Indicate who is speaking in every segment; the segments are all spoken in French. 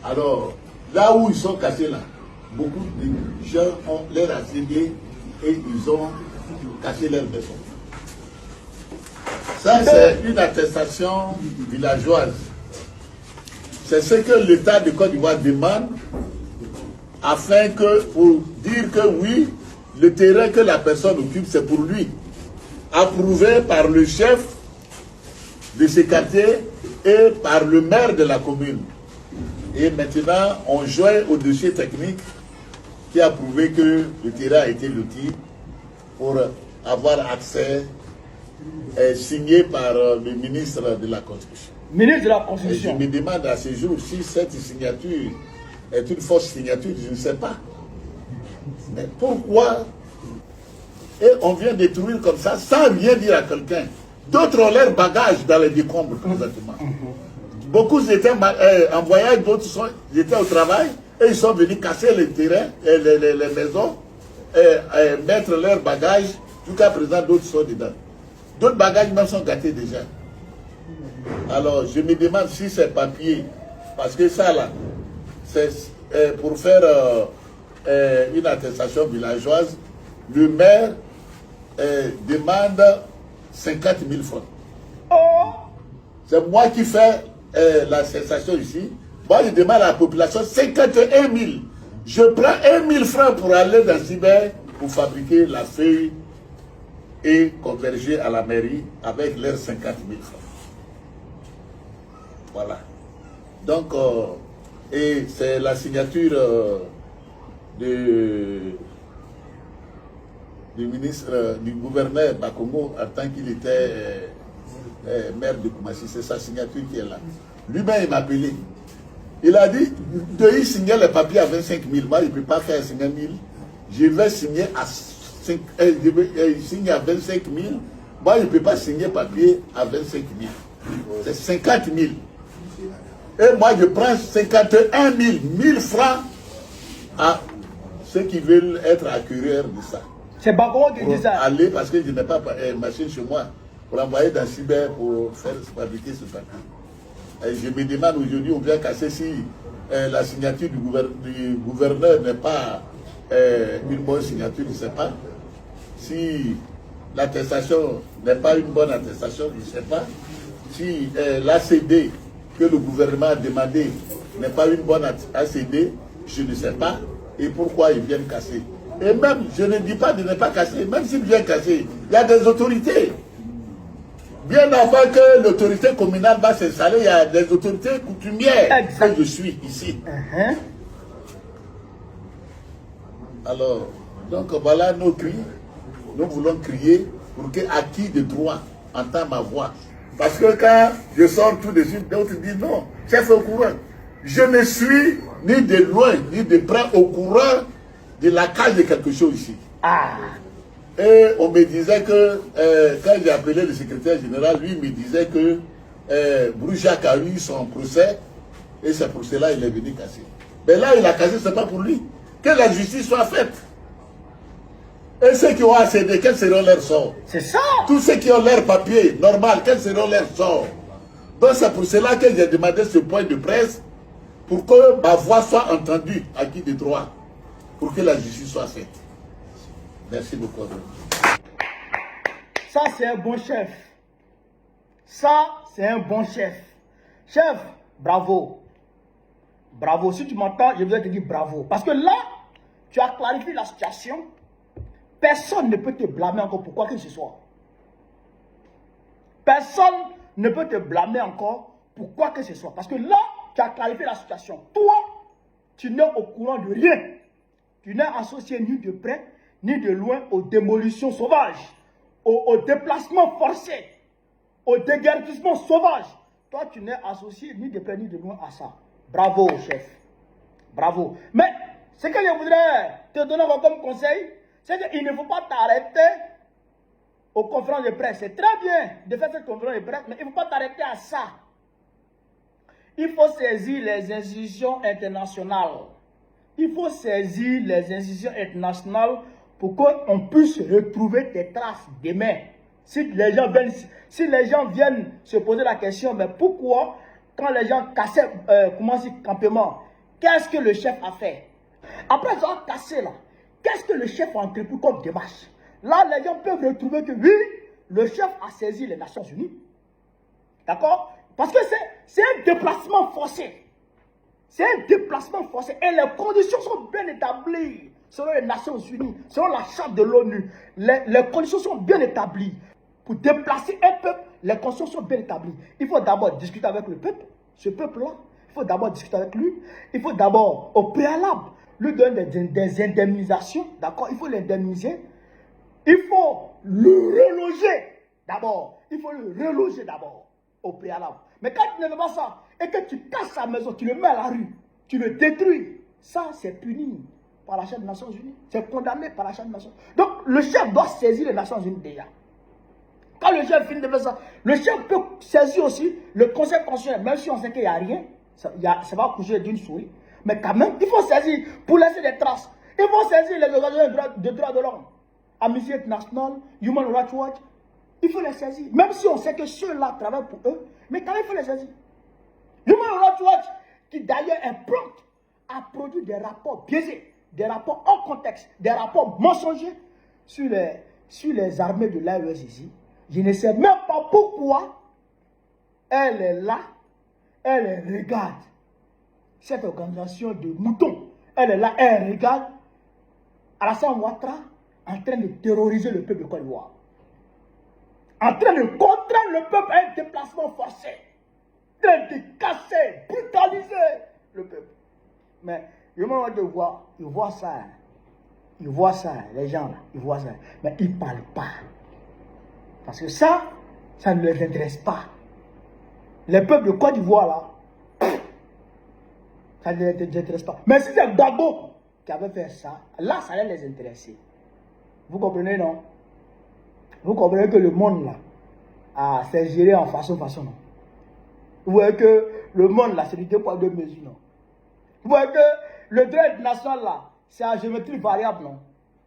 Speaker 1: Alors, là où ils sont cassés là, beaucoup de gens ont l'air assénés et ils ont cassé leur maison. Ça, c'est une attestation villageoise. C'est ce que l'État de Côte d'Ivoire demande afin que, pour dire que oui, le terrain que la personne occupe, c'est pour lui. Approuvé par le chef de ce quartier et par le maire de la commune. Et maintenant, on joint au dossier technique qui a prouvé que le terrain a été loti pour avoir accès signé par le ministre de la Construction.
Speaker 2: Ministre de la Construction.
Speaker 1: Et je me demande à ce jour si cette signature est une fausse signature, je ne sais pas. Mais pourquoi? Et on vient détruire comme ça sans rien dire à quelqu'un. D'autres ont leur bagage dans les décombres présentement. Beaucoup étaient en voyage, d'autres étaient au travail et ils sont venus casser les terrains, les maisons, mettre leurs bagages. Jusqu'à présent, d'autres sont dedans. D'autres bagages même sont gâtés déjà. Alors, je me demande si c'est papier, parce que ça là, c'est pour faire une attestation villageoise, le maire demande 50 000 francs.
Speaker 2: Oh.
Speaker 1: C'est moi qui fais l'attestation ici. Moi, je demande à la population 51 000. Je prends 1 000 francs pour aller dans Cyber pour fabriquer la feuille et converger à la mairie avec leurs 50 000 francs. Voilà. Donc, et c'est la signature du ministre, du gouverneur Bakongo en tant qu'il était maire de Koumassi. C'est sa signature qui est là. Lui-même, il m'a appelé. Il a dit, de signer les papiers à 25 000. Moi, il ne peut pas faire 50 000. Je vais signer à 25 000. Moi, je ne peux pas signer papier à 25 000. C'est 50 000. Et moi, je prends 51 000 francs à ceux qui veulent être acquéreurs de ça.
Speaker 2: C'est Bakongo qui dit ça.
Speaker 1: Aller, parce que je n'ai pas machine chez moi, pour envoyer dans Cyber pour faire fabriquer ce papier. Et je me demande aujourd'hui, on vient casser si la signature du gouverneur n'est pas une bonne signature, je ne sais pas. Si l'attestation n'est pas une bonne attestation, je ne sais pas. Si l'ACD que le gouvernement a demandé n'est pas une bonne ACD, je ne sais pas. Et pourquoi ils viennent casser. Et même, je ne dis pas de ne pas casser, même s'ils viennent casser, il y a des autorités. Bien avant que l'autorité communale va s'installer, il y a des autorités coutumières que je suis ici. Alors, donc voilà nos cris. Nous voulons crier pour que acquis de droit entende ma voix. Parce que quand je sors tout de suite, d'autres disent non, chef au courant. Je ne suis ni de loin, ni de près au courant de la cage de quelque chose ici. Et on me disait que, quand j'ai appelé le secrétaire général, lui me disait que Broujac a eu son procès, et c'est pour cela qu'il est venu casser. Mais là, il a cassé, ce n'est pas pour lui. Que la justice soit faite. Et ceux qui ont accédé, quels seront leurs sorts?
Speaker 2: C'est ça.
Speaker 1: Tous ceux qui ont leur papier normal, quels seront leurs sorts? Donc c'est pour cela que j'ai demandé ce point de presse, pour que ma voix soit entendue, acquis de droit, pour que la justice soit faite. Merci beaucoup.
Speaker 2: Ça, c'est un bon chef. Ça, c'est un bon chef. Chef, bravo. Bravo. Si tu m'entends, je vais te dire bravo. Parce que là, tu as clarifié la situation. Personne ne peut te blâmer encore pour quoi que ce soit. Personne ne peut te blâmer encore pour quoi que ce soit. Parce que là, tu as clarifié la situation. Toi, tu n'es au courant de rien. Tu n'es associé ni de près, ni de loin aux démolitions sauvages, aux déplacements forcés, au déguerpissement sauvage. Toi, tu n'es associé ni de près, ni de loin à ça. Bravo, chef. Bravo. Mais ce que je voudrais te donner comme conseil, c'est qu'il ne faut pas t'arrêter aux conférences de presse. C'est très bien de faire cette conférence de presse, mais il ne faut pas t'arrêter à ça. Il faut saisir les institutions internationales. Il faut saisir les institutions internationales pour qu'on puisse retrouver tes traces demain. Si les gens viennent se poser la question, mais pourquoi, quand les gens cassaient campement, Qu'est-ce que le chef a fait? Après avoir cassé là, qu'est-ce que le chef a entrepris comme démarche? Là, les gens peuvent retrouver que oui, le chef a saisi les Nations Unies. D'accord? Parce que c'est un déplacement forcé. C'est un déplacement forcé. Et les conditions sont bien établies selon les Nations Unies, selon la charte de l'ONU. Les conditions sont bien établies. Pour déplacer un peuple, les conditions sont bien établies. Il faut d'abord discuter avec le peuple, ce peuple-là. Il faut d'abord discuter avec lui. Il faut d'abord, au préalable, lui donner des indemnisations. D'accord? Il faut l'indemniser. Il faut le reloger d'abord. Il faut le reloger d'abord, au préalable. Mais quand tu ne fais pas ça, et que tu casses sa maison, tu le mets à la rue, tu le détruis, ça c'est puni par la Charte des Nations Unies. C'est condamné par la Charte des Nations Unies. Donc le chef doit saisir les Nations Unies déjà. Quand le chef finit de faire ça, le chef peut saisir aussi le Conseil constitutionnel, même si on sait qu'il n'y a rien, ça va coucher d'une souris. Mais quand même, il faut saisir pour laisser des traces. Il faut saisir les organisations de droits de l'homme. Amnesty International, Human Rights Watch, il faut les saisir. Même si on sait que ceux-là travaillent pour eux, mais quand même il faut les saisir. Human Rights Watch, qui d'ailleurs est prompt à produire des rapports biaisés, des rapports hors contexte, des rapports mensongers sur les armées de l'AES ici. Je ne sais même pas pourquoi elle est là, elle regarde cette organisation de moutons. Elle est là, elle regarde Alassane Ouattara en train de terroriser le peuple de Côte d'Ivoire. En train de contraindre le peuple à un déplacement forcé. En train de casser, brutaliser le peuple. Mais le moment de voir, ils voient ça. Hein. Ils voient ça, les gens là, ils voient ça. Mais ils ne parlent pas. Parce que ça ne les intéresse pas. Les peuples de Côte d'Ivoire là, ça ne les intéresse pas. Mais si c'est Gbagbo qui avait fait ça, là, ça allait les intéresser. Vous comprenez, non? Vous comprenez que le monde là, c'est géré en façon, non? Vous voyez que le monde là, c'est du 2 poids 2 mesures, non? Vous voyez que le droit international là, c'est à géométrie variable, non?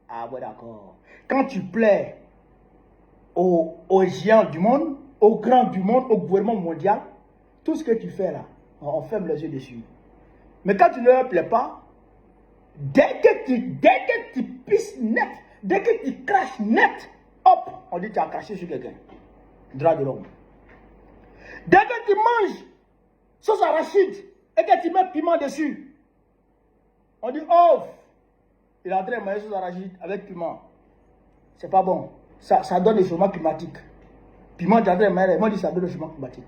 Speaker 2: Ah ouais, d'accord. Quand tu plais aux géants du monde, aux grands du monde, au gouvernement mondial, tout ce que tu fais là, on ferme les yeux dessus. Mais quand tu ne leur plais pas, dès que tu pisses net, dès que tu craches net, hop, on dit que tu as craché sur quelqu'un. Droit de l'homme. Dès que tu manges sauce arachide et que tu mets piment dessus, on dit, oh, il est en train de manger sauce arachide avec piment. C'est pas bon. Ça donne le chômage climatique. Piment, moi, dit ça donne le chômage climatique.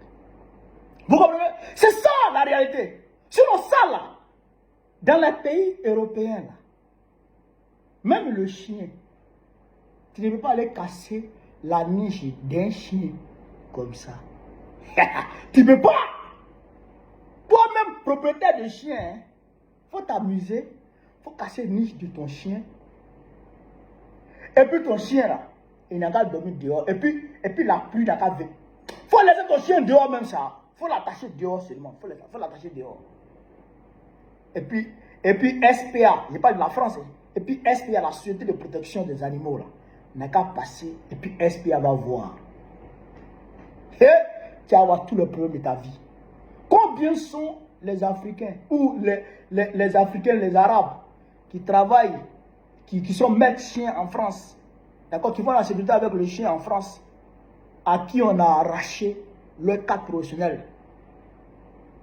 Speaker 2: Vous comprenez? C'est ça la réalité. Sinon, ça là, dans les pays européens, là, même le chien, tu ne peux pas aller casser la niche d'un chien comme ça. Tu ne peux pas. Toi-même, propriétaire de chien, il faut t'amuser, il faut casser la niche de ton chien. Et puis ton chien là, il n'a qu'à dormir dehors. Et puis la pluie n'a qu'à venir. Il faut laisser ton chien dehors même ça. Il faut l'attacher dehors seulement. Il faut l'attacher dehors. Et puis SPA, je parle de la France. Et puis SPA, la Société de protection des animaux là, n'a qu'à passer. Et puis SPA va voir. Et tu vas avoir tous les problèmes de ta vie. Combien sont les Africains ou les Africains, les Arabes qui travaillent, qui sont maîtres chiens en France, d'accord, qui vont à la sécurité avec le chien en France, à qui on a arraché leur cadre professionnel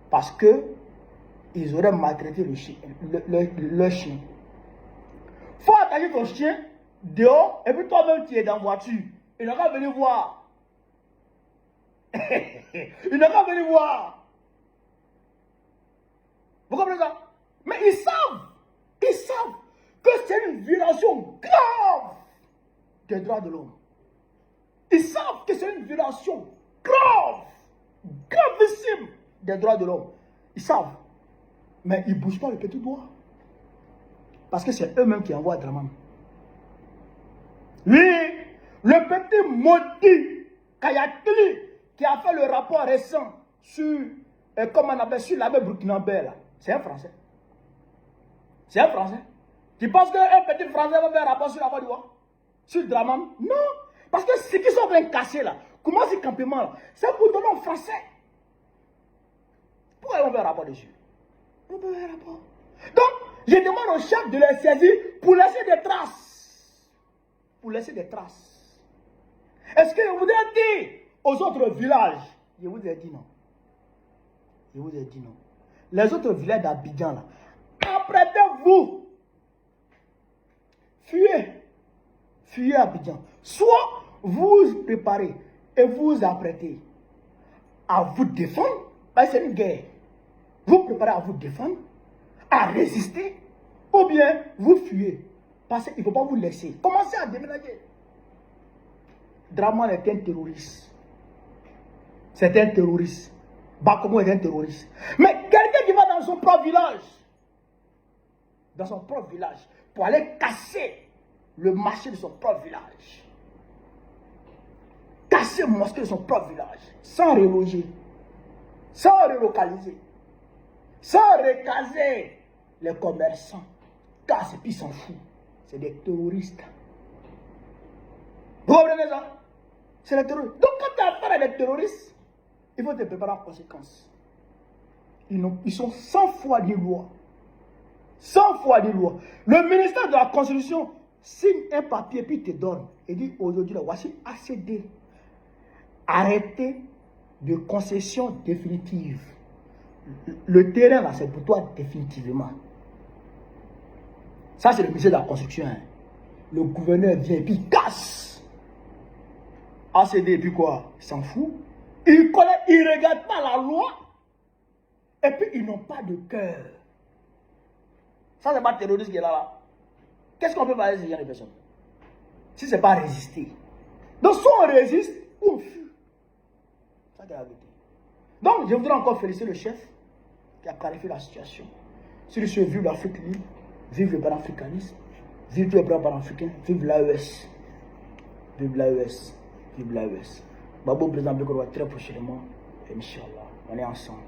Speaker 2: parce que ils auraient maltraité le chien, leur chien. Il faut attacher ton chien dehors et puis toi-même tu es dans la voiture. Il n'a qu'à venir voir. Il n'a qu'à venir voir. Vous comprenez ça? Mais ils savent que c'est une violation grave des droits de l'homme. Ils savent que c'est une violation grave, gravissime des droits de l'homme. Ils savent. Mais ils ne bougent pas le petit doigt. Parce que c'est eux-mêmes qui envoient Draman. Oui, le petit maudit Kayatli qui a fait le rapport récent sur, comment on appelle, sur l'abbé burkinabé là. C'est un Français. C'est un Français. Tu penses qu'un petit Français va faire un rapport sur la voie du roi? Sur Draman? Non. Parce que ce qu'ils sont en train de casser là, comment c'est campement là, c'est pour donner aux Français. Pourquoi ils vont faire un rapport dessus? Ils vont faire un rapport. Je demande au chef de les saisir pour laisser des traces. Pour laisser des traces. Est-ce que je voudrais dire aux autres villages? Je vous ai dit non. Je vous ai dit non. Les autres villages d'Abidjan, là, apprêtez-vous. Fuyez. Fuyez Abidjan. Soit vous vous préparez et vous vous apprêtez à vous défendre. Parce que c'est une guerre. Vous préparez à vous défendre, à résister, ou bien vous fuyez. Parce qu'il ne faut pas vous laisser. Commencez à déménager. Draman est un terroriste. C'est un terroriste. Bakomo est un terroriste. Mais quelqu'un qui va dans son propre village, pour aller casser le marché de son propre village, casser le mosquée de son propre village, sans reloger, sans relocaliser, sans recaser les commerçants, car c'est puis s'en fout. C'est des terroristes. Vous comprenez ça? C'est des terroristes. Donc quand tu as affaire à des terroristes, il faut te préparer en conséquence. Ils sont 100 fois des lois. 100 fois des lois. Le ministère de la Constitution signe un papier puis te donne. Et dit aujourd'hui, voici ACD. Arrêtez de concession définitive. Le terrain là, c'est pour toi définitivement. Ça, c'est le ministère de la Construction. Hein. Le gouverneur vient et puis il casse. ACD, et puis quoi? Il s'en fout. Il connaît, il ne regarde pas la loi. Et puis, ils n'ont pas de cœur. Ça, c'est pas le terroriste qui est là. Qu'est-ce qu'on peut faire avec ces gens de personnes? Si ce n'est pas résister. Donc, soit on résiste, ou on fuit. Ça, c'est la vérité. Donc, je voudrais encore féliciter le chef qui a clarifié la situation. Si le chef vive l'Afrique libre, vive le panafricanisme, vive le bras panafricain, vive l'AES. Vive l'AES. Vive l'AES. Babo, président Bekoro, très prochainement. Inch'Allah, on est ensemble.